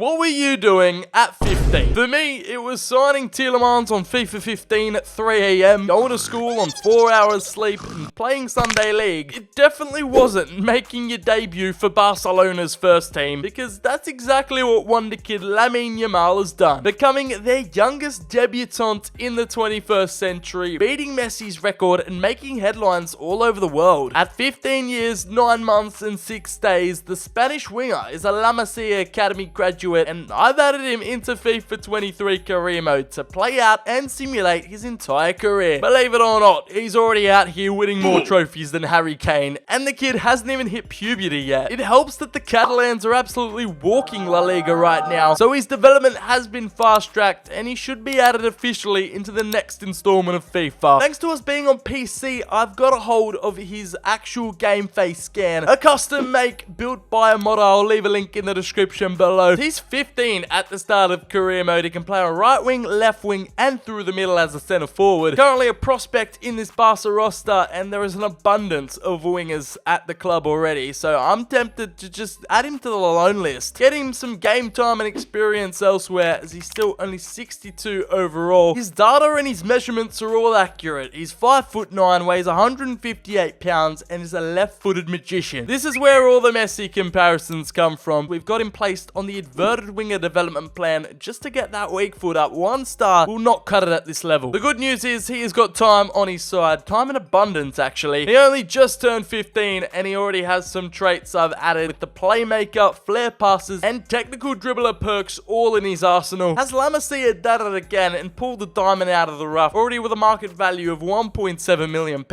what were you doing at 15? For me, it was signing Tielemans on FIFA 15 at 3 AM, going to school on 4 hours sleep, and playing Sunday League. It definitely wasn't making your debut for Barcelona's first team, because that's exactly what wonder kid LAMINE YAMAL has done, becoming their youngest debutant in the 21st century, beating Messi's record and making headlines all over the world. At 15 years, 9 months and 6 days, the Spanish winger is a La Masia Academy graduate, and I've added him into FIFA 23 career mode to play out and simulate his entire career. Believe it or not, he's already out here winning more trophies than Harry Kane, and the kid hasn't even hit puberty yet. It helps that the Catalans are absolutely walking La Liga right now, so his development has been fast-tracked, and he should be added officially into the next installment of FIFA. Thanks to us being on PC, I've got a hold of his actual game face scan, a custom make built by a modder. I'll leave a link in the description below. He's 15 at the start of career mode. He can play on right wing, left wing, and through the middle as a centre forward. Currently a prospect in this Barca roster, and there is an abundance of wingers at the club already, so I'm tempted to just add him to the loan list. Get him some game time and experience elsewhere, as he's still only 62 overall. His data and his measurements are all accurate. He's 5'9", weighs 158 pounds, and is a left-footed magician. This is where all the Messi comparisons come from. We've got him placed on the inverted winger development plan just to get that weak foot up. 1 star will not cut it at this level. The good news is he has got time on his side. Time in abundance, actually. He only just turned 15, and he already has some traits I've added with the playmaker, flare passes, and technical dribbler perks all in his arsenal. Has La Masia done it again and pulled the diamond out of the rough, already with a market value of £1.7 million.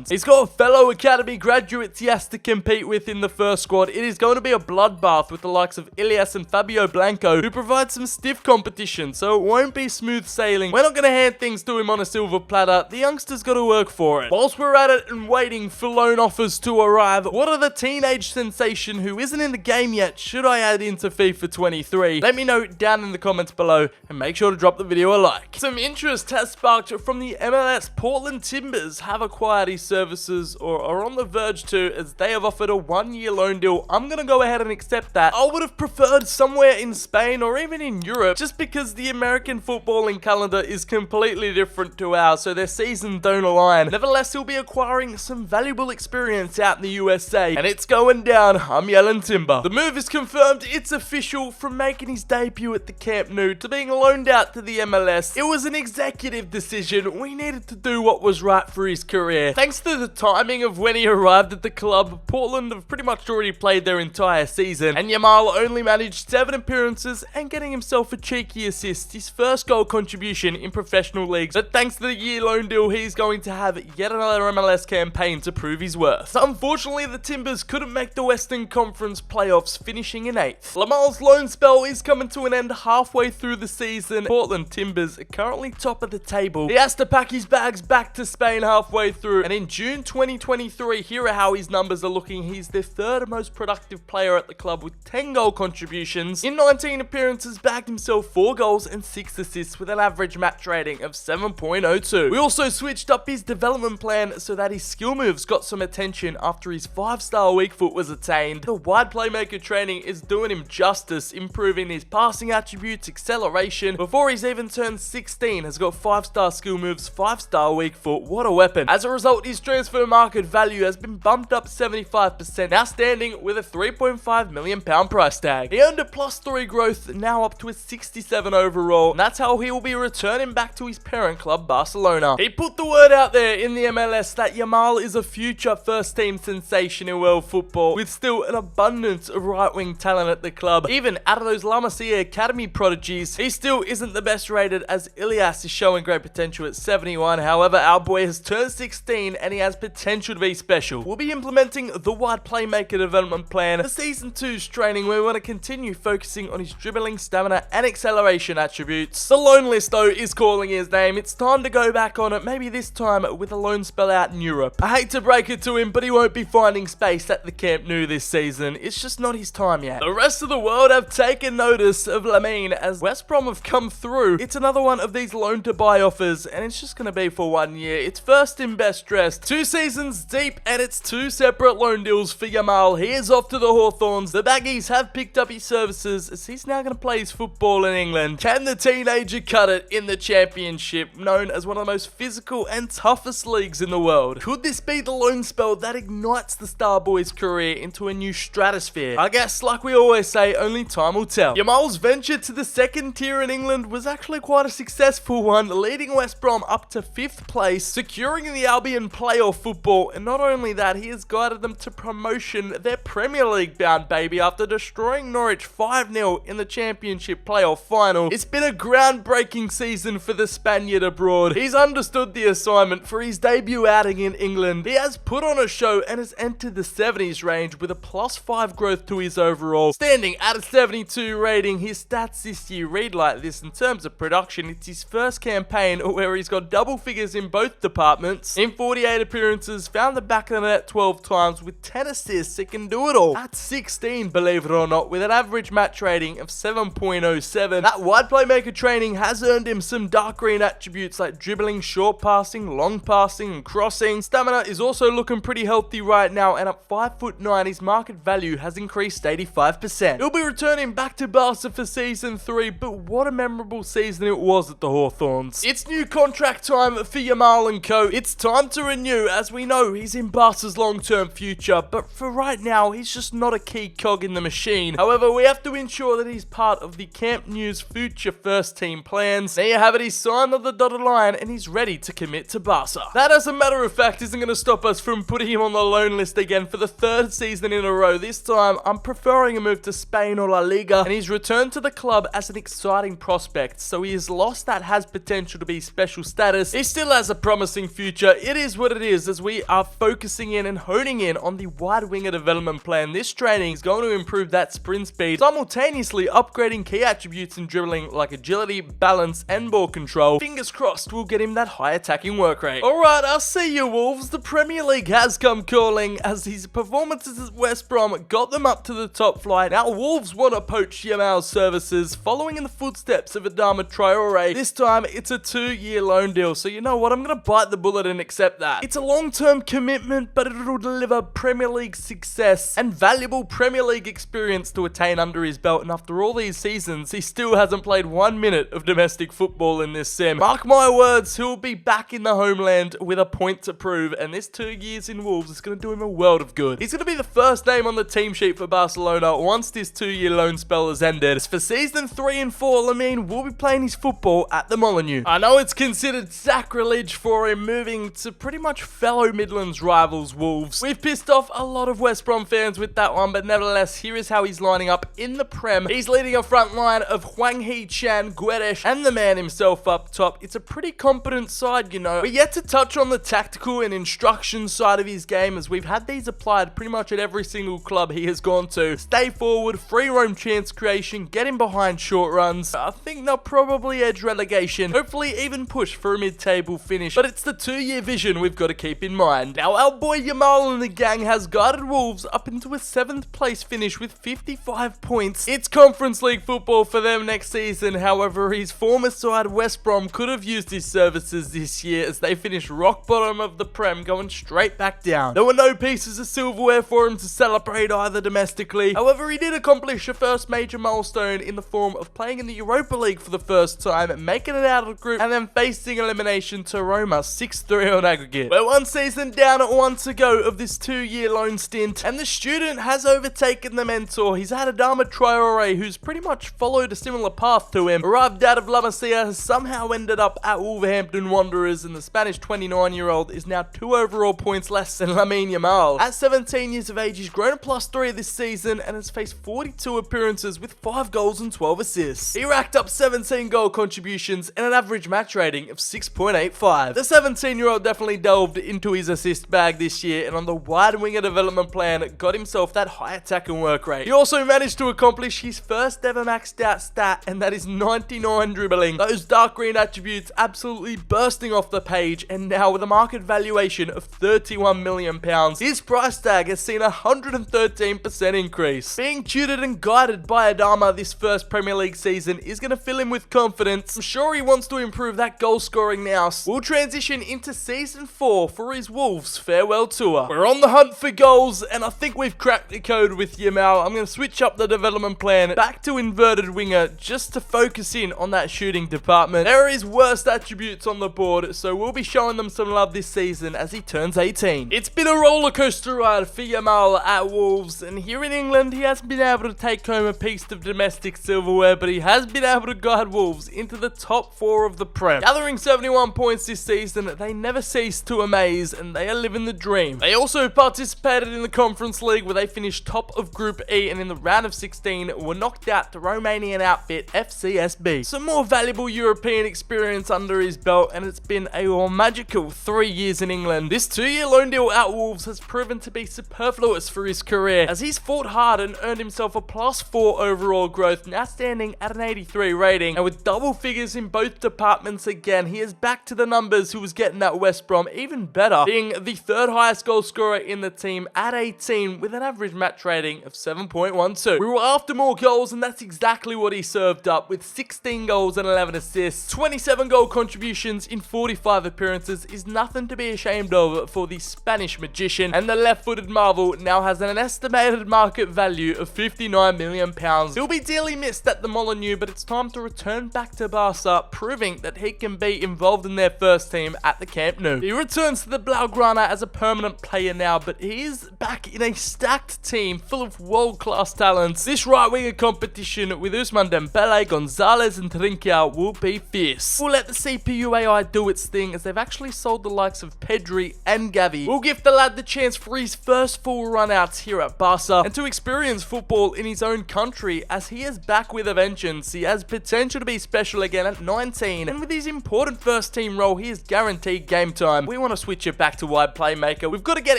He's got fellow academy graduates he has to compete with in the first squad. It is going to be a bloodbath with the likes of Ilias and Fabio Blanco, who provide some stiff competition, so it won't be smooth sailing. We're not going to hand things to him on a silver platter. The youngster's got to work for it. Whilst we're at it and waiting for loan offers to arrive, what are the teenage sensation who isn't in the game yet should I add into FIFA 23? Let me know down in the comments below, and make sure to drop the video a like. Some interest has sparked from the MLS. Portland Timbers have acquired his services, or are on the verge to, as they have offered a 1-year loan deal. I'm going to go ahead and accept that. I would have preferred somewhere in Spain or even in Europe, just because the American footballing calendar is completely different to ours, so their seasons don't align. Nevertheless, he'll be acquiring some valuable experience out in the USA, and it's going down. I'm yelling timber. The move is confirmed. It's official. From making his debut at the Camp Nou to being loaned out to the MLS, it was an executive decision. We needed to do what was right for his career. Thanks to the timing of when he arrived at the club, Portland have pretty much already played their entire season, and Yamal only managed 7 appearances and getting himself a cheeky assist, his first goal contribution in professional leagues. But thanks to the year loan deal, he's going to have yet another MLS campaign to prove his worth. So unfortunately, the Timbers couldn't make the Western Conference playoffs, finishing in 8th. Lamal's loan spell is coming to an end halfway through the season. Portland Timbers are currently top of the table. He has to pack his bags back to Spain halfway through, and in June 2023, here are how his numbers are looking. He's the 3rd most productive player at the club with 10 goal contributions. In 19 appearances, bagged himself 4 goals and 6 assists with an average match rating of 7.02. We also switched up his development plan so that his skill moves got some attention after his 5-star weak foot was attained. The wide playmaker training is doing him justice, improving his passing attributes, acceleration. Before he's even turned 16, has got 5-star skill moves, 5-star weak foot. What a weapon. As a result, his transfer market value has been bumped up 75%, now standing with a £3.5 million price tag. He earned a +3 growth, now up to a 67 overall, and that's how he will be returning back to his parent club, Barcelona. He put the word out there in the MLS that Yamal is a future first-team sensation in world football, with still an abundance of right-wing talent at the club. Even out of those La Masia Academy prodigies, he still isn't the best rated, as Ilias is showing great potential at 71. However, our boy has turned 16 and he has potential to be special. We'll be implementing the wide playmaker development plan for Season 2's training, where we want to continue focusing on his dribbling, stamina, and acceleration attributes. The loan list, though, is calling his name. It's time to go back on it, maybe this time with a loan spell out in Europe. I hate to break it to him, but he won't be finding space at the Camp Nou this season. It's just not his time yet. The rest of the world have taken notice of Lamine, as West Brom have come through. It's another one of these loan to buy offers, and it's just going to be for 1 year. It's first in best dressed. 2 seasons deep, and it's 2 separate loan deals for Yamal. He is off to the Hawthorns. The Baggies have picked up his services, chances as he's now going to play his football in England. Can the teenager cut it in the Championship, known as one of the most physical and toughest leagues in the world? Could this be the loan spell that ignites the star boy's career into a new stratosphere? I guess, like we always say, only time will tell. Yamal's venture to the second tier in England was actually quite a successful one, leading West Brom up to 5th place, securing the Albion playoff football, and not only that, he has guided them to promotion, their Premier League bound baby, after destroying Norwich 5-0 in the Championship playoff final. It's been a groundbreaking season for the Spaniard abroad. He's understood the assignment for his debut outing in England. He has put on a show and has entered the 70s range with a +5 growth to his overall, standing at a 72 rating. His stats this year read like this. In terms of production, it's his first campaign where he's got double figures in both departments. In 48 appearances, found the back of the net 12 times with 10 assists. It can do it all. At 16, believe it or not, with an average match rating of 7.07. That wide playmaker training has earned him some dark green attributes like dribbling, short passing, long passing, and crossing. Stamina is also looking pretty healthy right now, and at 5'9", his market value has increased 85%. He'll be returning back to Barca for Season 3, but what a memorable season it was at the Hawthorns. It's new contract time for Yamal and co. It's time to renew, as we know he's in Barca's long-term future, but for right now, he's just not a key cog in the machine. However, we have to ensure that he's part of the Camp New's future first team plans. There you have it, he's signed on the dotted line and he's ready to commit to Barca. That, as a matter of fact, isn't going to stop us from putting him on the loan list again for the 3rd season in a row. This time, I'm preferring a move to Spain or La Liga, and he's returned to the club as an exciting prospect, so he has lost that has potential to be special status. He still has a promising future. It is what it is, as we are focusing in and honing in on the wide winger development plan. This training is going to improve that sprint speed, simultaneously upgrading key attributes in dribbling like agility, balance, and ball control. Fingers crossed we'll get him that high attacking work rate. Alright, I'll see you, Wolves. The Premier League has come calling, as his performances at West Brom got them up to the top flight. Now Wolves want to poach Yamal's services, following in the footsteps of Adama Traore. This time, it's a 2-year loan deal, so you know what? I'm going to bite the bullet and accept that. It's a long-term commitment, but it'll deliver Premier League success and valuable Premier League experience to attain under his belt, and after all these seasons, he still hasn't played 1 minute of domestic football in this sim. Mark my words, he'll be back in the homeland with a point to prove, and this 2 years in Wolves is going to do him a world of good. He's going to be the first name on the team sheet for Barcelona once this 2-year loan spell has ended. For Season 3 and 4, Lamine will be playing his football at the Molineux. I know it's considered sacrilege for him moving to pretty much fellow Midlands rivals Wolves. We've pissed off a lot of West Brom fans with that one, but nevertheless, here is how he's lining up in the Prem. He's leading a front line of Hwang Hee-chan, Guedes, and the man himself up top. It's a pretty competent side, you know. We're yet to touch on the tactical and instruction side of his game, as we've had these applied pretty much at every single club he has gone to. Stay forward, free roam chance creation, get him behind short runs. I think they'll probably edge relegation, hopefully even push for a mid-table finish, but it's the 2-year vision we've got to keep in mind. Now, our boy Yamal and the gang has guided Wolves up into a 7th place finish with 55 points. It's Conference League football for them next season. However, his former side West Brom could have used his services this year, as they finished rock bottom of the Prem, going straight back down. There were no pieces of silverware for him to celebrate either domestically. However, he did accomplish a first major milestone in the form of playing in the Europa League for the first time, making it out of the group, and then facing elimination to Roma 6-3 on aggregate. We're 1 season down at 1 to go of this 2-year loan stint, and the student has overtaken the mentor. He's had Adama Traore, who's pretty much followed a similar path to him. Arrived out of La Masia, has somehow ended up at Wolverhampton Wanderers, and the Spanish 29-year-old is now 2 overall points less than Lamine Yamal. At 17 years of age, he's grown a +3 this season and has faced 42 appearances with 5 goals and 12 assists. He racked up 17 goal contributions and an average match rating of 6.85. The 17-year-old definitely delved into his assist bag this year, and on the wide winger development plan, got himself that high attack and work rate. He also managed to accomplish his first ever maxed out stat, and that is 99 dribbling. Those dark green attributes absolutely bursting off the page, and now with a market valuation of £31 million, his price tag has seen a 113% increase. Being tutored and guided by Adama this first Premier League season is going to fill him with confidence. I'm sure he wants to improve that goal scoring now. We'll transition into Season 4 for his Wolves farewell tour. We're on the hunt for goals, and I think we've cracked the code with Yamal. I'm going to switch up the development development plan back to inverted winger just to focus in on that shooting department. There are his worst attributes on the board, so we'll be showing them some love this season as he turns 18. It's been a roller coaster ride for Yamal at Wolves, and here in England he hasn't been able to take home a piece of domestic silverware, but he has been able to guide Wolves into the top 4 of the Prem. Gathering 71 points this season, they never cease to amaze, and they are living the dream. They also participated in the Conference League where they finished top of Group E, and in the round of 16 were knocked out to Romanian outfit FCSB. Some more valuable European experience under his belt, and it's been a magical 3 years in England. This 2-year loan deal at Wolves has proven to be superfluous for his career, as he's fought hard and earned himself a +4 overall growth, now standing at an 83 rating, and with double figures in both departments again, he is back to the numbers he was getting at West Brom, even better, being the 3rd highest goal scorer in the team at 18 with an average match rating of 7.12. We were after more goals, and that's exactly what he served up with 16 goals and 11 assists. 27 goal contributions in 45 appearances is nothing to be ashamed of for the Spanish magician, and the left-footed marvel now has an estimated market value of £59 million. He'll be dearly missed at the Molineux, but it's time to return back to Barca, proving that he can be involved in their first team at the Camp Nou. He returns to the Blaugrana as a permanent player now, but he is back in a stacked team full of world-class talents. This right-winger competition with Ousmane Dembele, Gonzalez and Trincao will be fierce. We'll let the CPU AI do its thing, as they've actually sold the likes of Pedri and Gavi. We'll give the lad the chance for his first full run-outs here at Barca, and to experience football in his own country, as he is back with a vengeance. He has potential to be special again at 19, and with his important first team role, he is guaranteed game time. We want to switch it back to wide playmaker. We've got to get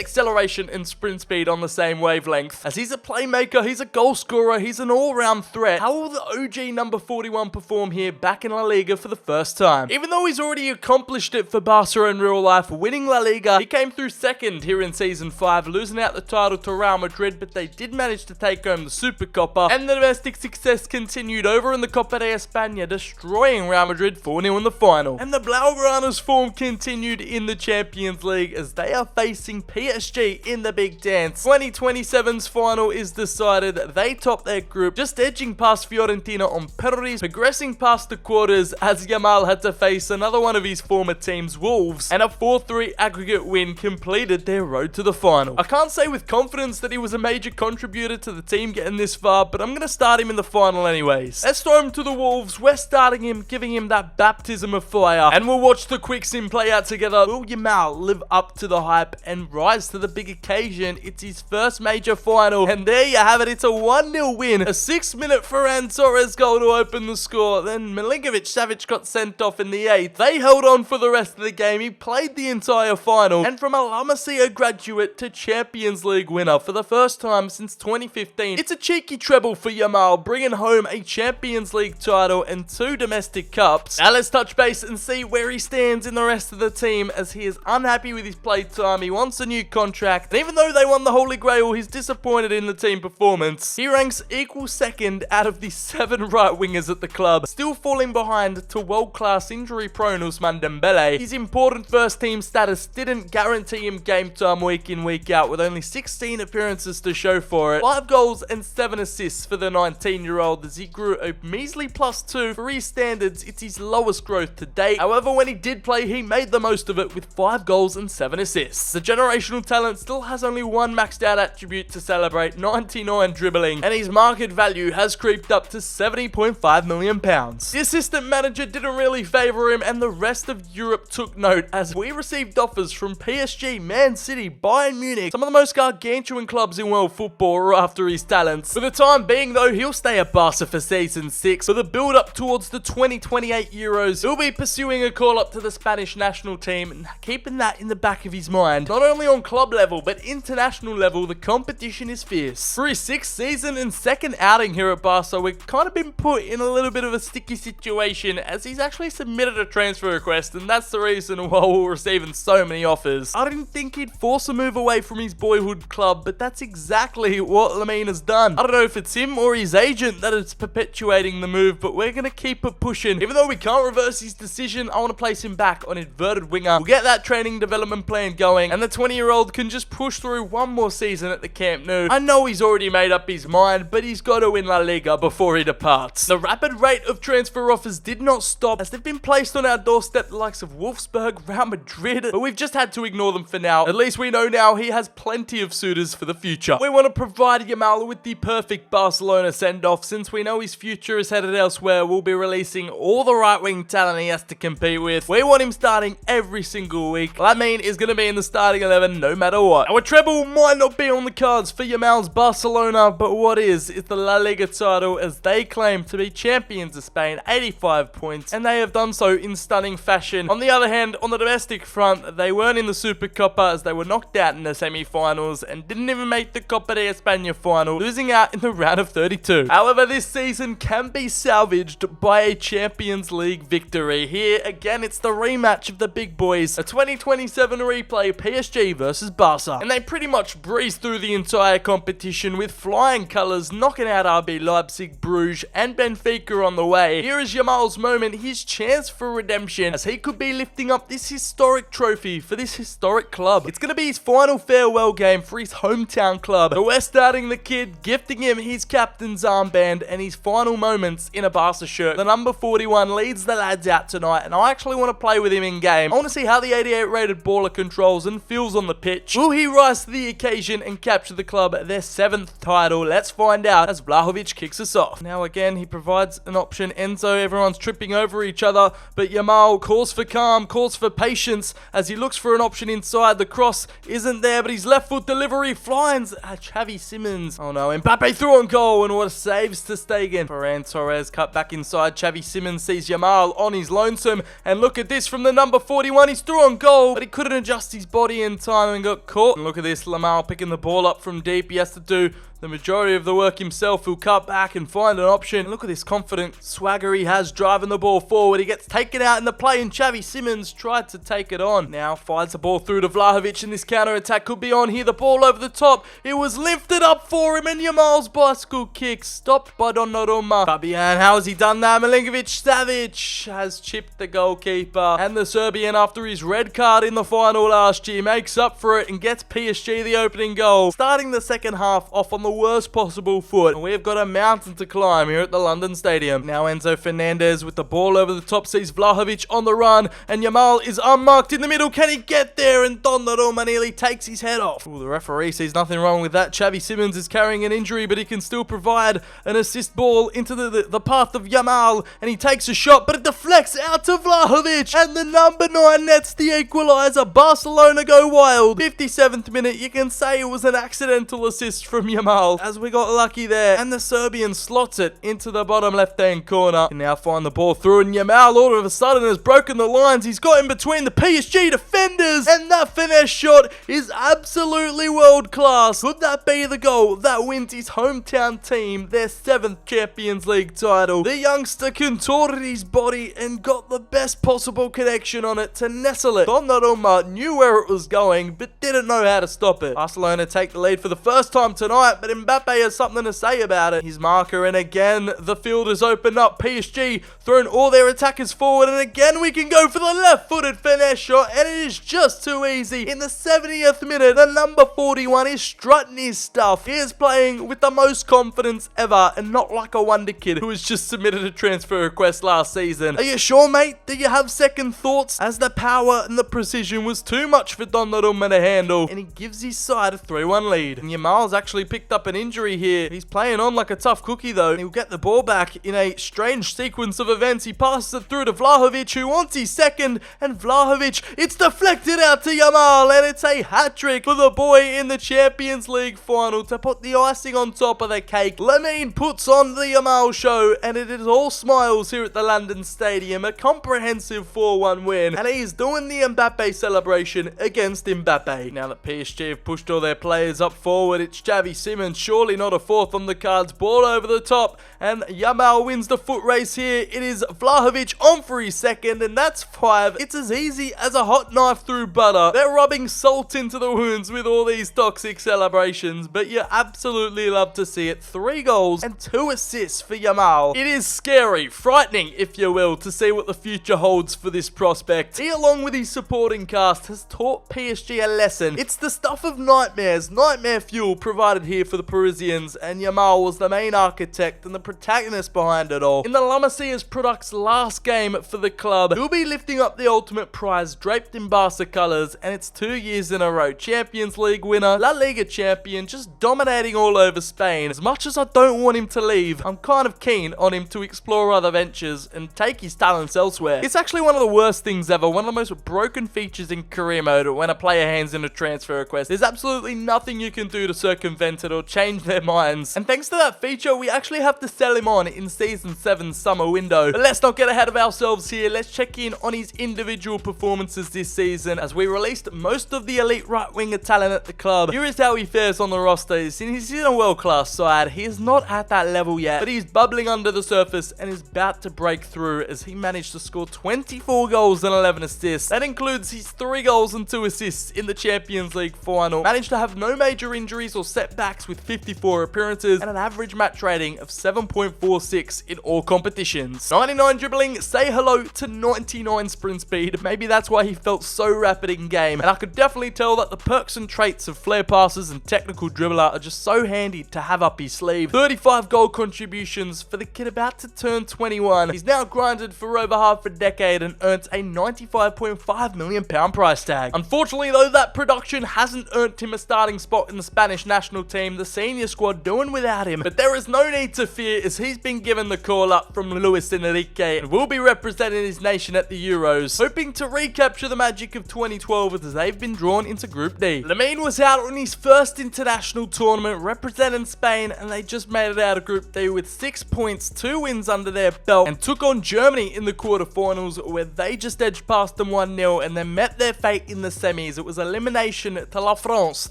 acceleration and sprint speed on the same wavelength, as he's a playmaker, he's a goal scorer, he's an all-round threat. How will the OG number 41 perform here back in La Liga for the first time? Even though he's already accomplished it for Barca in real life, winning La Liga, he came through second here in Season 5, losing out the title to Real Madrid, but they did manage to take home the Supercopa, and the domestic success continued over in the Copa de España, destroying Real Madrid 4-0 in the final. And the Blaugrana's form continued in the Champions League, as they are facing PSG in the big dance. 2027's final is decided. They top their group, just edging past Fiorentina on penalties, progressing past the quarters, as Yamal had to face another one of his former teams, Wolves, and a 4-3 aggregate win completed their road to the final. I can't say with confidence that he was a major contributor to the team getting this far, but I'm going to start him in the final anyways. Let's throw him to the Wolves. We're starting him, giving him that baptism of fire, and we'll watch the quick sim play out together. Will Yamal live up to the hype and rise to the big occasion? It's his first major final, and there you have it. It's a 1-0 win. A 6-minute Ferran Torres goal to open the score. Then Milinkovic-Savic got sent off in the 8th. They held on for the rest of the game. He played the entire final, and from a La Masia graduate to Champions League winner for the first time since 2015, it's a cheeky treble for Yamal, bringing home a Champions League title and 2 domestic cups. Now let's touch base and see where he stands in the rest of the team, as he is unhappy with his play time. He wants a new contract, and even though they won the Holy Grail, he's disappointed in the team performance. He ranks equal second out of the 7 right wingers at the club, still falling behind to world-class injury-prone Ousmane Dembele. His important first team status didn't guarantee him game time week in, week out, with only 16 appearances to show for it. 5 goals and 7 assists for the 19-year-old, as he grew a measly +2. For his standards, it's his lowest growth to date. However, when he did play, he made the most of it with 5 goals and 7 assists. The generational talent still has only one maxed out attribute to celebrate, 99 dribbling, and his market value has creeped up to £70.5 million. The assistant manager didn't really favour him, and the rest of Europe took note, as we received offers from PSG, Man City, Bayern Munich, some of the most gargantuan clubs in world football are after his talents. For the time being though, he'll stay at Barca for Season 6. For the build up towards the 2028 Euros, he'll be pursuing a call up to the Spanish national team, and keeping that in the back of his mind. Not only on club level, but international level, the competition is fierce. For his 6th season and 2nd outing here at Barca, we've kind of been put in a little bit of a sticky situation, as he's actually submitted a transfer request, and that's the reason why we're receiving so many offers. I didn't think he'd force a move away from his boyhood club, but that's exactly what LAMINE has done. I don't know if it's him or his agent that is perpetuating the move, but we're going to keep it pushing. Even though we can't reverse his decision, I want to place him back on inverted winger. We'll get that training development plan going, and the 20-year-old can just push through one more season at the Camp Nou. I know he's already made up his mind, but but he's got to win La Liga before he departs. The rapid rate of transfer offers did not stop, as they've been placed on our doorstep, the likes of Wolfsburg, Real Madrid, but we've just had to ignore them for now. At least we know now he has plenty of suitors for the future. We want to provide Yamal with the perfect Barcelona send-off. Since we know his future is headed elsewhere, we'll be releasing all the right-wing talent he has to compete with. We want him starting every single week. Lamine is going to be in the starting 11 no matter what. Our treble might not be on the cards for Yamal's Barcelona, but what is the La Liga title, as they claim to be champions of Spain, 85 points, and they have done so in stunning fashion. On the other hand, on the domestic front, they weren't in the Supercopa, as they were knocked out in the semi-finals and didn't even make the Copa de España final, losing out in the round of 32. However, this season can be salvaged by a Champions League victory. Here, again, it's the rematch of the big boys, a 2027 replay, PSG versus Barca, and they pretty much breezed through the entire competition with flying colours, knocking out RB Leipzig, Bruges, and Benfica on the way. Here is Yamal's moment, his chance for redemption, as he could be lifting up this historic trophy for this historic club. It's going to be his final farewell game for his hometown club. So we're starting the kid, gifting him his captain's armband and his final moments in a Barca shirt. The number 41 leads the lads out tonight, and I actually want to play with him in game. I want to see how the 88 rated baller controls and feels on the pitch. Will he rise to the occasion and capture the club their 7th title? Let's find out as Vlahovic kicks us off. Now again, he provides an option. Enzo, everyone's tripping over each other, but Yamal calls for calm, calls for patience as he looks for an option inside. The cross isn't there, but his left foot delivery flies at Xavi Simons. Oh no, Mbappe through on goal, and what a saves to Stegen. Ferran Torres cut back inside. Xavi Simons sees Yamal on his lonesome, and look at this from the number 41. He's through on goal, but he couldn't adjust his body in time and got caught. And look at this, Lamal picking the ball up from deep. He has to do the majority of the work himself. He'll cut back and find an option. Look at this confident swagger he has driving the ball forward. He gets taken out in the play, and Xavi Simons tried to take it on. Now finds the ball through to Vlahovic, and this counter attack could be on here. The ball over the top. It was lifted up for him, and Yamal's bicycle kick stopped by Donnarumma. Fabian, how has he done that? Milinkovic-Savic has chipped the goalkeeper, and the Serbian, after his red card in the final last year, makes up for it and gets PSG the opening goal, starting the second half off on the worst possible foot. And we've got a mountain to climb here at the London Stadium. Now Enzo Fernandez with the ball over the top sees Vlahovic on the run, and Yamal is unmarked in the middle. Can he get there? And Donnarumma nearly takes his head off. Ooh, the referee sees nothing wrong with that. Xavi Simons is carrying an injury, but he can still provide an assist ball into the path of Yamal, and he takes a shot, but it deflects out to Vlahovic, and the number 9 nets the equaliser. Barcelona go wild. 57th minute, you can say it was an accidental assist from Yamal, as we got lucky there, and the Serbian slots it into the bottom left-hand corner. Can now find the ball through, and Yamal all of a sudden has broken the lines. He's got in between the PSG defenders, and that finesse shot is absolutely world-class. Could that be the goal that wins his hometown team their 7th Champions League title? The youngster contorted his body and got the best possible connection on it to nestle it. Donnarumma knew where it was going, but didn't know how to stop it. Barcelona take the lead for the first time tonight, but Mbappe has something to say about it. His marker, and again the field is opened up. PSG throwing all their attackers forward, and again we can go for the left-footed finesse shot, and it is just too easy. In the 70th minute, the number 41 is strutting his stuff. He is playing with the most confidence ever, and not like a wonder kid who has just submitted a transfer request last season. Are you sure, mate? Do you have second thoughts? As the power and the precision was too much for Donnarumma to handle, and he gives his side a 3-1 lead. And Yamal's actually picked up an injury here. He's playing on like a tough cookie though, and he'll get the ball back in a strange sequence of events. He passes it through to Vlahovic, who wants his second, and Vlahovic, it's deflected out to Yamal, and it's a hat-trick for the boy in the Champions League final to put the icing on top of the cake. Lamine puts on the Yamal show, and it is all smiles here at the London Stadium. A comprehensive 4-1 win, and he's doing the Mbappe celebration against Mbappe. Now that PSG have pushed all their players up forward, it's Xavi Simons, surely not a fourth on the cards. Ball over the top, and Yamal wins the foot race here. It is Vlahovic on for his second, and that's 5. It's as easy as a hot knife through butter. They're rubbing salt into the wounds with all these toxic celebrations, but you absolutely love to see it. 3 goals and 2 assists for Yamal. It is scary, frightening, if you will, to see what the future holds for this prospect. He, along with his supporting cast, has taught PSG a lesson. It's the stuff of nightmares, nightmare fuel provided here for the Parisians, and Yamal was the main architect and the protagonist behind it all. In the La Masia's product's last game for the club, he'll be lifting up the ultimate prize draped in Barca colours, and it's 2 years in a row. Champions League winner, La Liga champion, just dominating all over Spain. As much as I don't want him to leave, I'm kind of keen on him to explore other ventures and take his talents elsewhere. It's actually one of the worst things ever, one of the most broken features in career mode when a player hands in a transfer request. There's absolutely nothing you can do to circumvent it or change their minds. And thanks to that feature, we actually have to sell him on in Season 7's summer window. But let's not get ahead of ourselves here. Let's check in on his individual performances this season, as we released most of the elite right-winger talent at the club. Here is how he fares on the roster. He's in a world-class side. He is not at that level yet, but he's bubbling under the surface and is about to break through, as he managed to score 24 goals and 11 assists. That includes his 3 goals and 2 assists in the Champions League final. Managed to have no major injuries or setbacks with 54 appearances and an average match rating of 7.46 in all competitions. 99 dribbling, say hello to 99 sprint speed. Maybe that's why he felt so rapid in game, and I could definitely tell that the perks and traits of flair passes and technical dribbler are just so handy to have up his sleeve. 35 goal contributions for the kid about to turn 21. He's now grinded for over half a decade and earned a £95.5 million price tag. Unfortunately though, that production hasn't earned him a starting spot in the Spanish national team, the senior squad doing without him. But there is no need to fear, as he's been given the call up from Luis Enrique and will be representing his nation at the Euros, hoping to recapture the magic of 2012 as they've been drawn into Group D. Lamine was out on his first international tournament representing Spain, and they just made it out of Group D with 6 points, 2 wins under their belt, and took on Germany in the quarterfinals, where they just edged past them 1-0 and then met their fate in the semis. It was elimination to La France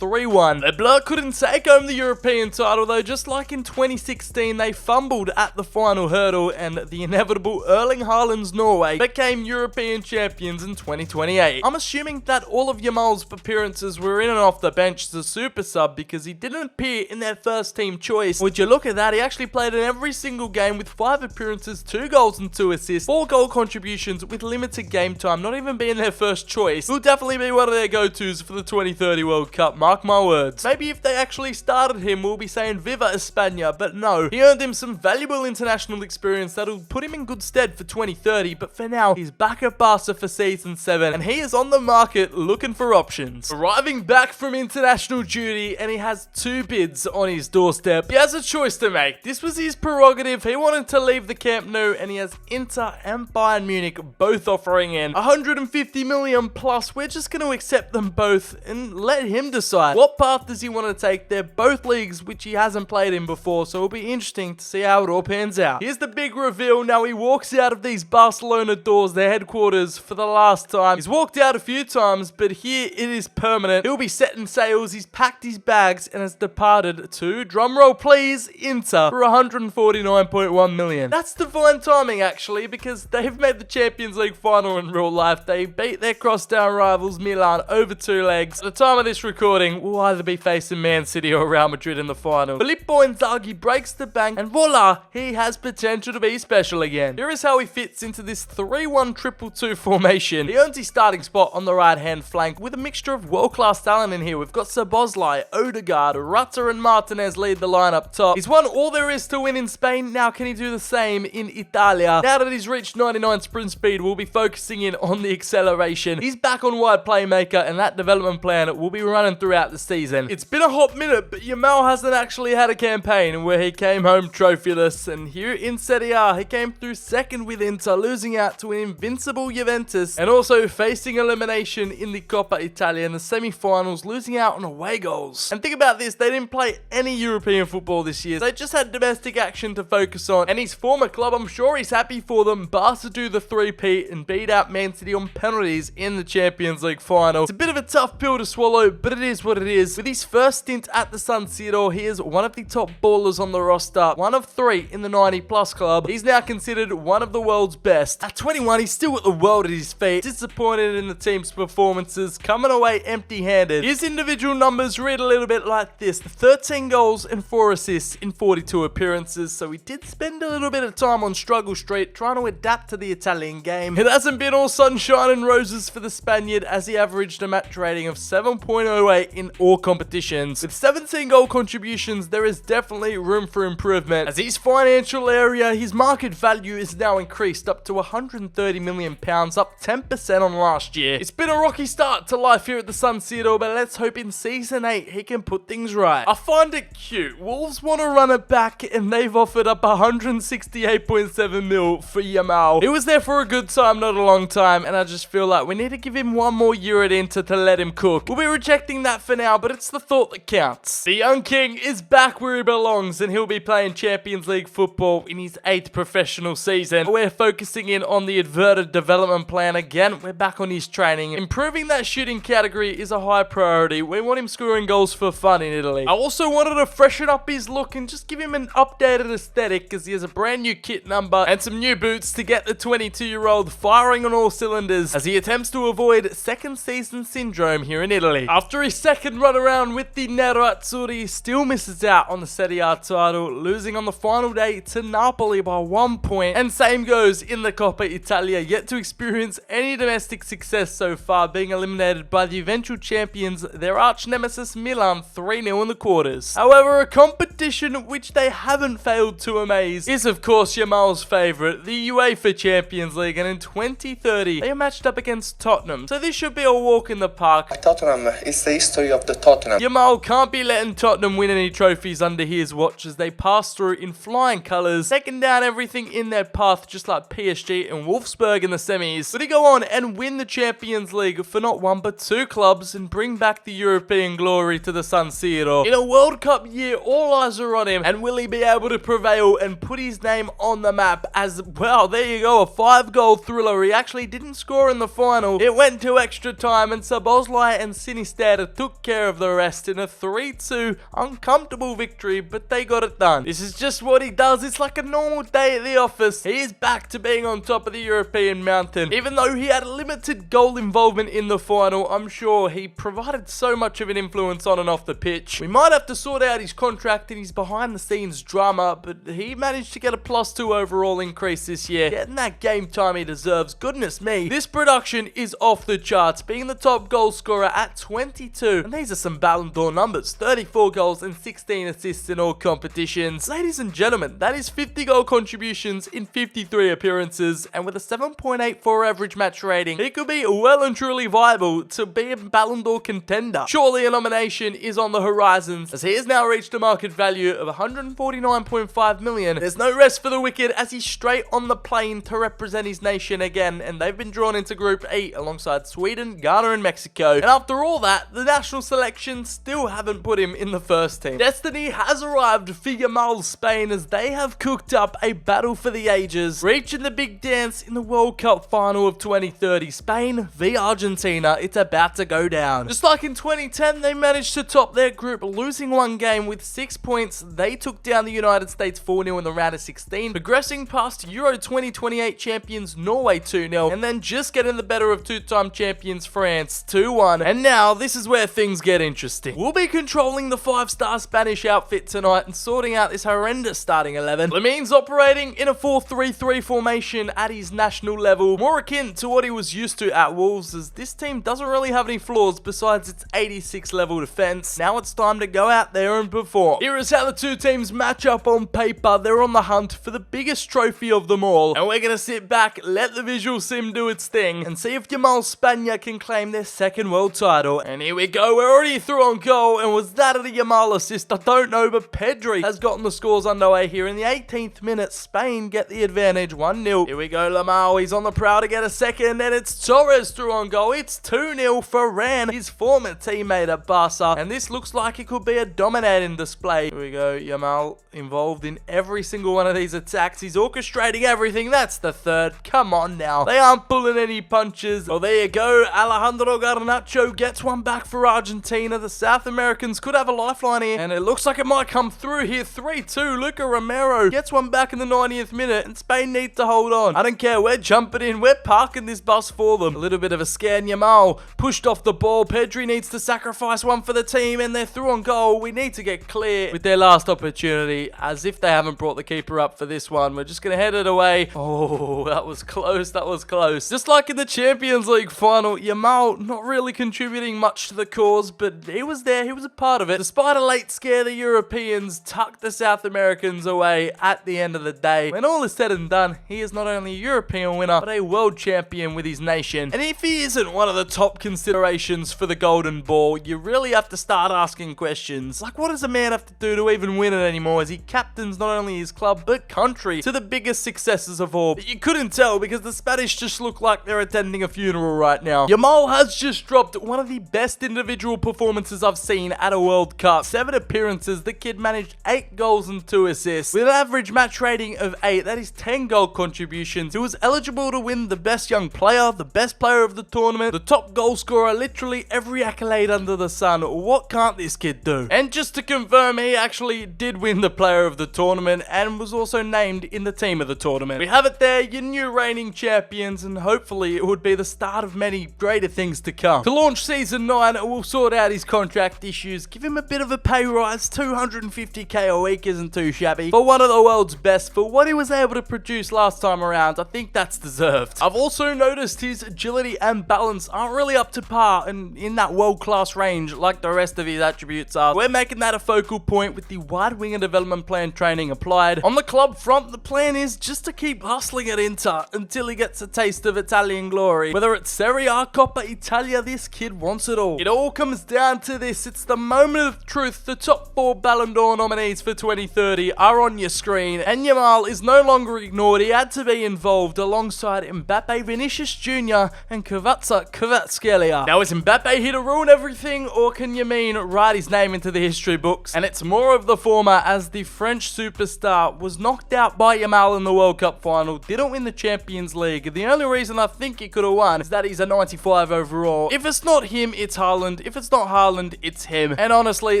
3-1. Les Bleus couldn't take home the European title though. Just like in 2016, they fumbled at the final hurdle, and the inevitable Erling Haaland's Norway became European champions in 2028. I'm assuming that all of Yamal's appearances were in and off the bench as a super sub, because he didn't appear in their first team choice. Would you look at that, he actually played in every single game with 5 appearances, 2 goals and 2 assists, 4 goal contributions with limited game time, not even being their first choice. Will definitely be one of their go-tos for the 2030 World Cup, mark my words. Maybe if they actually started him, we'll be saying Viva España, but no. He earned him some valuable international experience that'll put him in good stead for 2030, but for now, he's back at Barca for Season 7, and he is on the market looking for options. Arriving back from international duty, and he has 2 bids on his doorstep. He has a choice to make. This was his prerogative. He wanted to leave the Camp Nou, and he has Inter and Bayern Munich both offering in 150 million plus. We're just going to accept them both and let him decide what path does he want to take. They're both leagues which he hasn't played in before, so it'll be interesting to see how it all pans out. Here's the big reveal. Now he walks out of these Barcelona doors, their headquarters, for the last time. He's walked out a few times, but here it is permanent. He'll be setting sails. He's packed his bags and has departed to, drumroll please, Inter for 149.1 million. That's divine timing actually, because they've made the Champions League final in real life. They beat their crosstown rivals Milan over 2 legs. At the time of this recording, we'll either be facing Man City or Real Madrid in the final. Filippo Inzaghi breaks the bank, and voila, he has potential to be special again. Here is how he fits into this 3-1-2-2 formation. He earns his starting spot on the right-hand flank with a mixture of world-class talent in here. We've got Szoboszlai, Odegaard, Rutter and Martinez lead the line up top. He's won all there is to win in Spain. Now can he do the same in Italia? Now that he's reached 99 sprint speed, we'll be focusing in on the acceleration. He's back on wide playmaker, and that development plan will be running throughout the season. It's been a hot minute, but Yamal hasn't actually had a campaign where he came home trophyless, and here in Serie A, he came through second with Inter, losing out to an invincible Juventus, and also facing elimination in the Coppa Italia in the semi-finals, losing out on away goals. And think about this, they didn't play any European football this year. They just had domestic action to focus on, and his former club, I'm sure he's happy for them. Barca do the 3-peat and beat out Man City on penalties in the Champions League final. It's a bit of a tough pill to swallow, but it is what it is. With his first stint at the San Siro, he is one of the top ballers on the roster, one of 3 in the 90+ club. He's now considered one of the world's best. At 21, he's still got the world at his feet. Disappointed in the team's performances, coming away empty-handed. His individual numbers read a little bit like this: 13 goals and 4 assists in 42 appearances, so he did spend a little bit of time on struggle street trying to adapt to the Italian game. It hasn't been all sunshine and roses for the Spaniard, as he averaged a match rating of 7.08 in all competitions. With 17 goal contributions, there is definitely room for improvement. As his financial area, his market value is now increased up to £130 million, up 10% on last year. It's been a rocky start to life here at the San Siro, but let's hope in Season 8 he can put things right. I find it cute. Wolves want to run it back, and they've offered up 168.7 mil for Yamal. He was there for a good time, not a long time, and I just feel like we need to give him one more year at Inter to let him cook. We'll be rejecting that for now, but it's the thought that counts. The young king is back where he belongs, and he'll be playing Champions League football in his 8th professional season. We're focusing in on the adverted development plan again. We're back on his training. Improving that shooting category is a high priority. We want him scoring goals for fun in Italy. I also wanted to freshen up his look and just give him an updated aesthetic, because he has a brand new kit number and some new boots to get the 22-year-old firing on all cylinders as he attempts to avoid second season syndrome here in Italy. After his second run around with the Nerazzurri, he still misses out on the Serie A title, losing on the final day to Napoli by 1 point. And same goes in the Coppa Italia, yet to experience any domestic success so far, being eliminated by the eventual champions, their arch nemesis Milan, 3-0 in the quarters. However, a competition which they haven't failed to amaze is of course Yamal's favourite, the UEFA Champions League, and in 2030 they are matched up against Tottenham, so this should be a walk in the park. Tottenham is the history of the Tottenham. Yamal can't be letting Tottenham win any trophies under his watch as they pass through in flying colours, taking down everything in their path just like PSG and Wolfsburg in the semis. But he go on and win the Champions League for not one but two clubs and bring back the European glory to the San Siro. In a World Cup year, all eyes are on him, and will he be able to prevail and put his name on the map as, well, there you go, a 5-goal thriller. He actually didn't score in the final. It went to extra time, and Szoboszlai and Sinisterra took care of the rest in a 3-2 uncomfortable victory, but they got it done. This is just what he does. It's like a normal day at the office. He is back to being on top of the European mountain. Even though he had limited goal involvement in the final, I'm sure he provided so much of an influence on and off the pitch. We might have to sort out his contract and his behind the scenes drama, but he managed to get a +2 overall increase this year, getting that game time he deserves. Goodness me, this production is off the charts, being the top goal scorer at 22, and these are some Ballon d'Or numbers: 34 goals and 16 assists in all competitions. Ladies and gentlemen, that is 50 goal contributions in 53 appearances, and with a 7.84 average match rating, he could be well and truly viable to be a Ballon d'Or contender. Surely a nomination is on the horizons, as he has now reached a market value of 149.5 million. There's no rest for the wicked, as he's straight on the plane to represent his nation again, and they've been drawn into Group E alongside Sweden, Ghana and Mexico. And after all that, the national selection still haven't put him in the first team. Destiny has arrived for Yamal Spain, as they have cooked up a battle for the ages, reaching the big dance in the World Cup final of 2030. Spain v Argentina, it's about to go down. Just like in 2010, they managed to top their group, losing one game with 6 points. They took down the United States 4-0 in the round of 16, progressing past Euro 2028 champions Norway 2-0, and then just getting the better of two-time champions France 2-1. And now, this is where things get interesting. We'll be controlling the 5-star Spanish outfit tonight and sorting out this horrendous starting 11. Lamine's operating in a 4-3-3 formation at his national level, more akin to what he was used to at Wolves, as this team doesn't really have any flaws besides its 86 level defense. Now it's time to go out there and perform. Here is how the two teams match up on paper. They're on the hunt for the biggest trophy of them all, and we're gonna sit back, let the visual sim do its thing, and see if Yamal Spania can claim their second world title. And here we go, we're already through on goal, and was that a Yamal assist? I don't know, but Pedri has gotten the scores underway here. In the 18th minute, Spain get the advantage, 1-0. Here we go, Lamal, he's on the prowl to get a second, and it's Torres through on goal. It's 2-0 for Ran, his former teammate at Barca, and this looks like it could be a dominating display. Here we go, Yamal involved in every single one of these attacks. He's orchestrating everything. That's the third. Come on now. They aren't pulling any punches. Oh, there you go. Alejandro Garnacho gets one back for Argentina. The South Americans could have a lifeline here, and it looks like it might come through here. 3-2. Luca Romero gets one back in the 90th minute, and Spain need to hold on. I don't care. We're jumping in. We're parking this bus for them. A little bit of a scare. Yamal pushed off the ball. Pedri needs to sacrifice one for the team, and they're through on goal. We need to get clear with their last opportunity, as if they haven't brought the keeper up for this one. We're just going to head it away. Oh, that was close. That was close. Just like in the Champions League final, Yamal not really contributing much to the cause, but he was there. He was a part of of it. Despite a late scare, the Europeans tucked the South Americans away at the end of the day. When all is said and done, he is not only a European winner, but a world champion with his nation. And if he isn't one of the top considerations for the Golden Ball, you really have to start asking questions. Like, what does a man have to do to even win it anymore, as he captains not only his club, but country to the biggest successes of all? But you couldn't tell because the Spanish just look like they're attending a funeral right now. Yamal has just dropped one of the best individual performances I've seen at a World Cup. 7 appearances, the kid managed 8 goals and 2 assists. With an average match rating of 8, that is 10 goal contributions. He was eligible to win the best young player, the best player of the tournament, the top goal scorer, literally every accolade under the sun. What can't this kid do? And just to confirm, he actually did win the player of the tournament and was also named in the team of the tournament. We have it there, your new reigning champions, and hopefully it would be the start of many greater things to come. To launch season 9, we'll sort out his contract issues, give him a bit of a pay rise. 250k a week isn't too shabby. For one of the world's best, for what he was able to produce last time around, I think that's deserved. I've also noticed his agility and balance aren't really up to par and in that world-class range like the rest of his attributes are. We're making that a focal point with the wide winger development plan training applied. On the club front, the plan is just to keep hustling at Inter until he gets a taste of Italian glory. Whether it's Serie A, Coppa Italia, this kid wants it all. It all comes down to this. It's the moment of truth. The top 4 Ballon d'Or nominees for 2030 are on your screen, and Yamal is no longer ignored. He had to be involved alongside Mbappe, Vinicius Jr. and Kvaratskhelia. Now, is Mbappe here to ruin everything, or can Yamin write his name into the history books? And it's more of the former, as the French superstar was knocked out by Yamal in the World Cup final, didn't win the Champions League. The only reason I think he could have won is that he's a 95 overall. If it's not him, it's Haaland. If it's not Haaland, it's him. And honestly,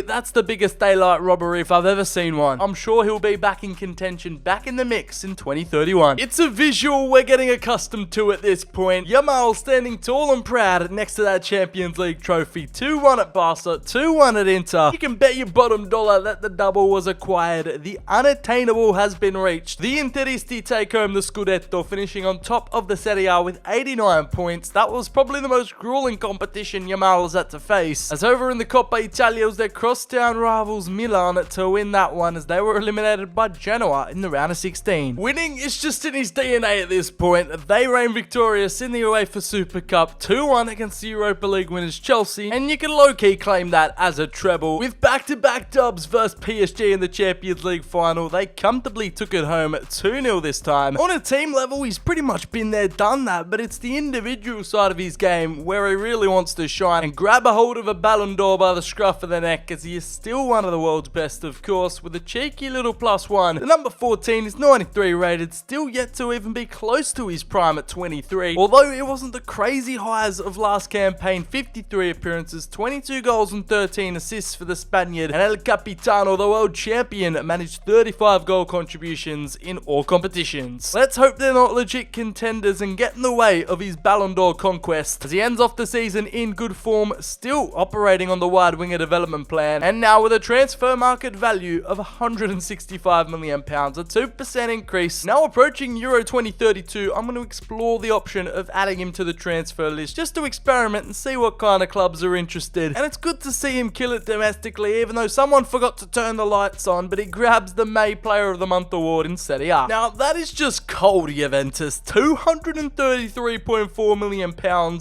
that's the biggest daylight robbery if I've ever seen one. I'm sure he'll be back in contention, back in the mix in 2031. It's a visual we're getting accustomed to at this point. Yamal standing tall and proud next to that Champions League trophy. 2-1 at Barca, 2-1 at Inter. You can bet your bottom dollar that the double was acquired. The unattainable has been reached. The Interisti take home the Scudetto, finishing on top of the Serie A with 89 points. That was probably the most grueling competition Yamal has had to face, as over in the Coppa Italia, it was their crosstown rivals Milan to win that one, as they were eliminated by Genoa in the round of 16. Winning is just in his DNA at this point. They reign victorious in the UEFA Super Cup, 2-1 against the Europa League winners Chelsea, and you can low-key claim that as a treble. With back-to-back dubs versus PSG in the Champions League final, they comfortably took it home 2-0 this time. On a team level, he's pretty much been there, done that, but it's the individual side of his game where he really wants to shine and grab a hold of a Ballon d'Or by the scruff of the neck, as he is still one of the world's best, of course, with a cheeky little +1. The number 14 is 93 rated, still yet to even be close to his prime at 23. Although it wasn't the crazy highs of last campaign, 53 appearances, 22 goals and 13 assists for the Spaniard, and El Capitano, the world champion, managed 35 goal contributions in all competitions. Let's hope they're not legit contenders and get in the way of his Ballon d'Or conquest, as he ends off the season in good form, still operating on the wide winger development plan, and now with a transfer market value of £165 million, a 2% increase. Now approaching Euro 2032, I'm going to explore the option of adding him to the transfer list, just to experiment and see what kind of clubs are interested. And it's good to see him kill it domestically, even though someone forgot to turn the lights on, but he grabs the May Player of the Month award in Serie A. Now that is just cold, Juventus. £233.4 million.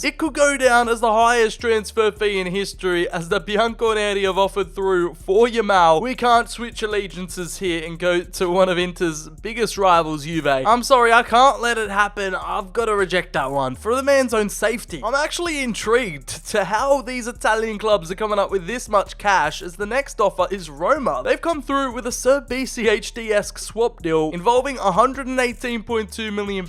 It could go down as the highest transfer fee in history, as the Bianconeri have offered through for Yamal. We can't switch allegiances here and go to one of Inter's biggest rivals, Juve. I'm sorry, I can't let it happen. I've got to reject that one for the man's own safety. I'm actually intrigued to how these Italian clubs are coming up with this much cash, as the next offer is Roma. They've come through with a Sir BCHD-esque swap deal involving £118.2 million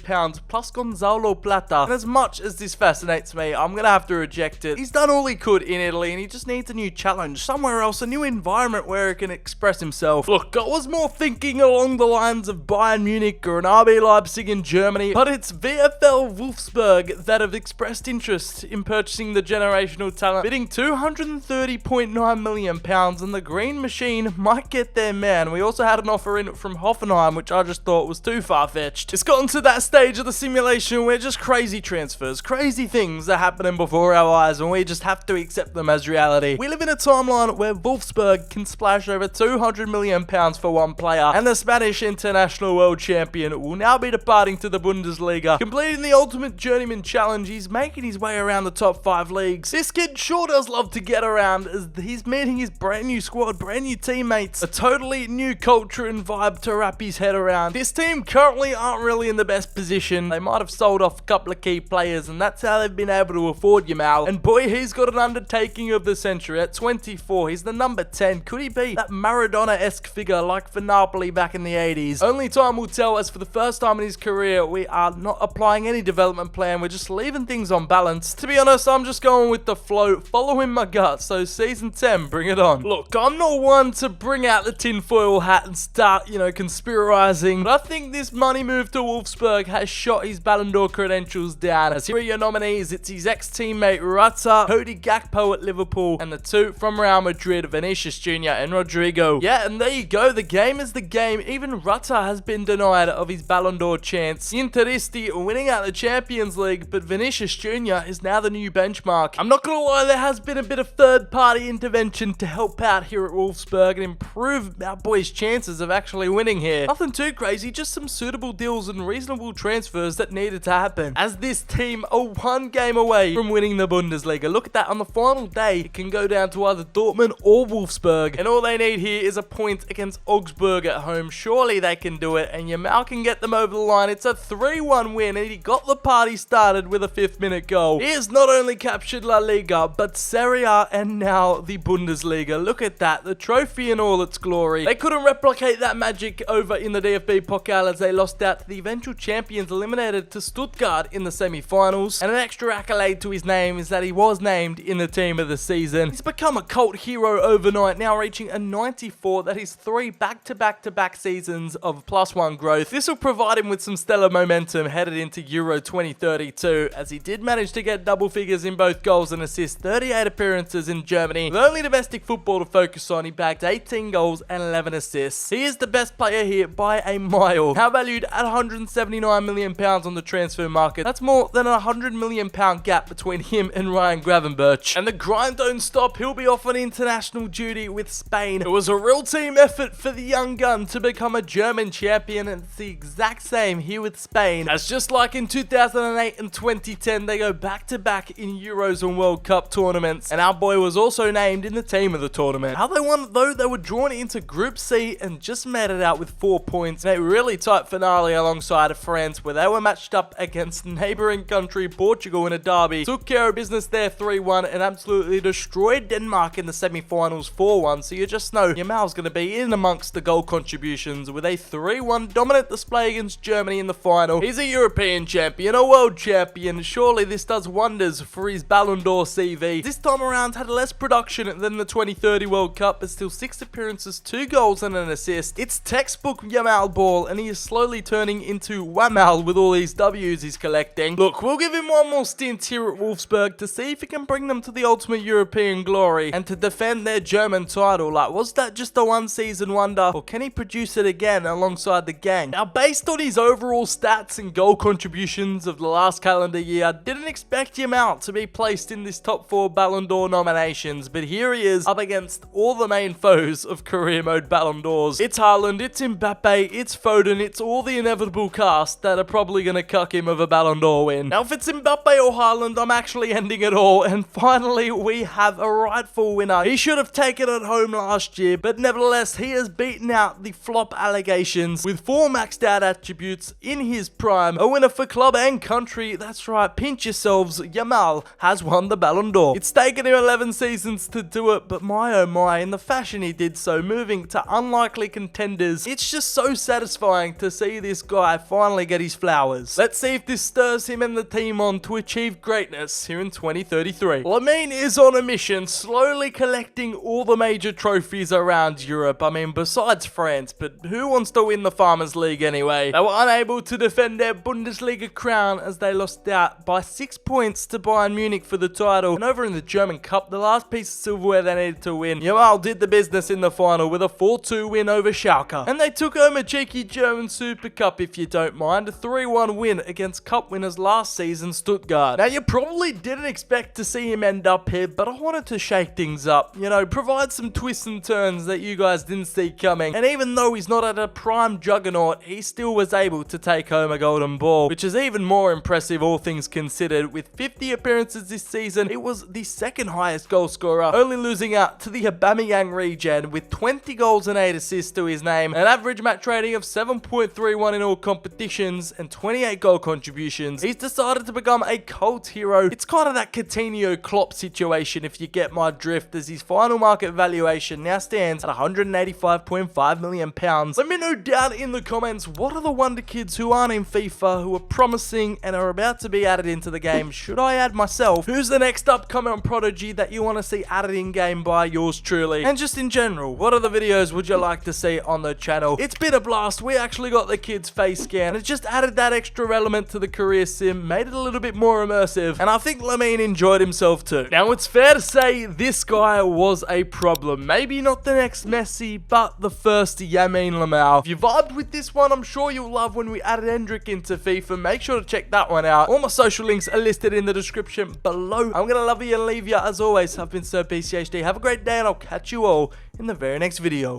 plus Gonzalo Plata. And as much as this fascinates me, I'm gonna have to reject it. He's done all he could in Italy and he just needs a new challenge somewhere else, a new environment where he can express himself. Look, I was more thinking along the lines of Bayern Munich or an RB Leipzig in Germany, but it's VfL Wolfsburg that have expressed interest in purchasing the generational talent, bidding £230.9 million, and the Green Machine might get their man. We also had an offer in from Hoffenheim, which I just thought was too far-fetched. It's gotten to that stage of the simulation where just crazy transfers, crazy things are happening before our eyes, and we just have to accept them as reality. We live in a time timeline where Wolfsburg can splash over £200 million for one player, and the Spanish international world champion will now be departing to the Bundesliga. Completing the ultimate journeyman challenge, he's making his way around the top 5 leagues. This kid sure does love to get around as he's meeting his brand new squad, brand new teammates, a totally new culture and vibe to wrap his head around. This team currently aren't really in the best position. They might have sold off a couple of key players, and that's how they've been able to afford Yamal. And boy, he's got an undertaking of the century. At 24, he's the number 10. Could he be that Maradona-esque figure like for Napoli back in the 80s? Only time will tell, as for the first time in his career, we are not applying any development plan. We're just leaving things on balance. To be honest, I'm just going with the flow, following my gut. So season 10, bring it on. Look, I'm not one to bring out the tinfoil hat and start, conspirizing, but I think this money move to Wolfsburg has shot his Ballon d'Or credentials down. As here are your nominees, it's his ex-teammate Brotha, Cody Gakpo at Liverpool, and the two from Real Madrid, Vinicius Jr. and Rodrigo. Yeah, and there you go, the game is the game. Even Brotha has been denied of his Ballon d'Or chance. Interisti winning out the Champions League, but Vinicius Jr. is now the new benchmark. I'm not gonna lie, there has been a bit of third-party intervention to help out here at Wolfsburg and improve our boys' chances of actually winning here. Nothing too crazy, just some suitable deals and reasonable transfers that needed to happen, as this team are one game away from winning the Bundesliga. Look at that, on the final day, it can go down to either Dortmund or Wolfsburg, and all they need here is a point against Augsburg at home. Surely they can do it, and Yamal can get them over the line. It's a 3-1 win, and he got the party started with a 5th-minute goal. He has not only captured La Liga, but Serie A and now the Bundesliga. Look at that, the trophy in all its glory. They couldn't replicate that magic over in the DFB Pokal as they lost out to the eventual champions, eliminated to Stuttgart in the semi-finals. And an extra accolade to his name is that he was named in the team of the season. He's become a cult hero overnight, now reaching a 94. That is 3 back-to-back-to-back seasons of +1 growth. This will provide him with some stellar momentum headed into Euro 2032, as he did manage to get double figures in both goals and assists, 38 appearances in Germany. With only domestic football to focus on, he bagged 18 goals and 11 assists. He is the best player here by a mile. Now valued at £179 million on the transfer market, that's more than a £100 million gap between him and Ryan Gravenberch. And the grind don't stop, he'll be off on international duty with Spain. It was a real team effort for the young gun to become a German champion, and it's the exact same here with Spain, as just like in 2008 and 2010, they go back-to-back in Euros and World Cup tournaments, and our boy was also named in the team of the tournament. How they won it though, they were drawn into Group C and just made it out with 4 points in a really tight finale alongside France, where they were matched up against neighbouring country Portugal in a derby. Took care of business there 3-1 and absolutely destroyed Denmark in the semi-finals 4-1, so you just know Yamal's going to be in amongst the goal contributions with a 3-1 dominant display against Germany in the final. He's a European champion, a world champion. Surely this does wonders for his Ballon d'Or CV. This time around had less production than the 2030 World Cup, but still 6 appearances, 2 goals and an assist. It's textbook Yamal ball, and he is slowly turning into Wamal with all these W's he's collecting. Look, we'll give him one more stint here at Wolfsburg to see if he can bring them to the ultimate European glory and to defend their German title. Like, was that just a one-season wonder, or can he produce it again alongside the gang? Now, based on his overall stats and goal contributions of the last calendar year, I didn't expect Yamal to be placed in this top 4 Ballon d'Or nominations, but here he is up against all the main foes of career mode Ballon d'Ors. It's Haaland, it's Mbappe, it's Foden, it's all the inevitable cast that are probably going to cuck him of a Ballon d'Or win. Now, if it's Mbappe or Haaland, I'm actually ending it all, and finally we have a rightful winner. He should have taken it home last year, but nevertheless, he has beaten out the flop allegations with 4 maxed out attributes in his prime. A winner for club and country. That's right, pinch yourselves, Yamal has won the Ballon d'Or. It's taken him 11 seasons to do it, but my oh my, in the fashion he did so, moving to unlikely contenders. It's just so satisfying to see this guy finally get his flowers. Let's see if this stirs him and the team on to achieve greatness here in 2033. Lamine is on a mission, slowly collecting all the major trophies around Europe. I mean, besides France, but who wants to win the Farmers League anyway? They were unable to defend their Bundesliga crown as they lost out by 6 points to Bayern Munich for the title. And over in the German Cup, the last piece of silverware they needed to win, Yamal did the business in the final with a 4-2 win over Schalke. And they took home a cheeky German Super Cup, if you don't mind, a 3-1 win against Cup winners last season, Stuttgart. Now, you probably didn't expect to see him end up here, but I wanted to shake things things up, you know, provide some twists and turns that you guys didn't see coming. And even though he's not at a prime juggernaut, he still was able to take home a golden ball, which is even more impressive all things considered. With 50 appearances this season, it was the second highest goal scorer, only losing out to the Aubameyang regen with 20 goals and 8 assists to his name, an average match rating of 7.31 in all competitions, and 28 goal contributions. He's decided to become a cult hero. It's kind of that Coutinho Klopp situation, if you get my drift, as his final market valuation now stands at £185.5 million. Let me know down in the comments, what are the wonder kids who aren't in FIFA, who are promising and are about to be added into the game? Should I add myself? Who's the next upcoming prodigy that you want to see added in game by yours truly? And just in general, what other videos would you like to see on the channel? It's been a blast. We actually got the kids face scan. It just added that extra element to the career sim, made it a little bit more immersive, and I think Lamine enjoyed himself too. Now, it's fair to say this guy was a problem. Maybe not the next Messi, but the first Lamine Yamal. If you vibed with this one, I'm sure you'll love when we added Hendrick into FIFA. Make sure to check that one out. All my social links are listed in the description below. I'm gonna love you and leave you as always. I've been Sir BCHD. Have a great day, and I'll catch you all in the very next video.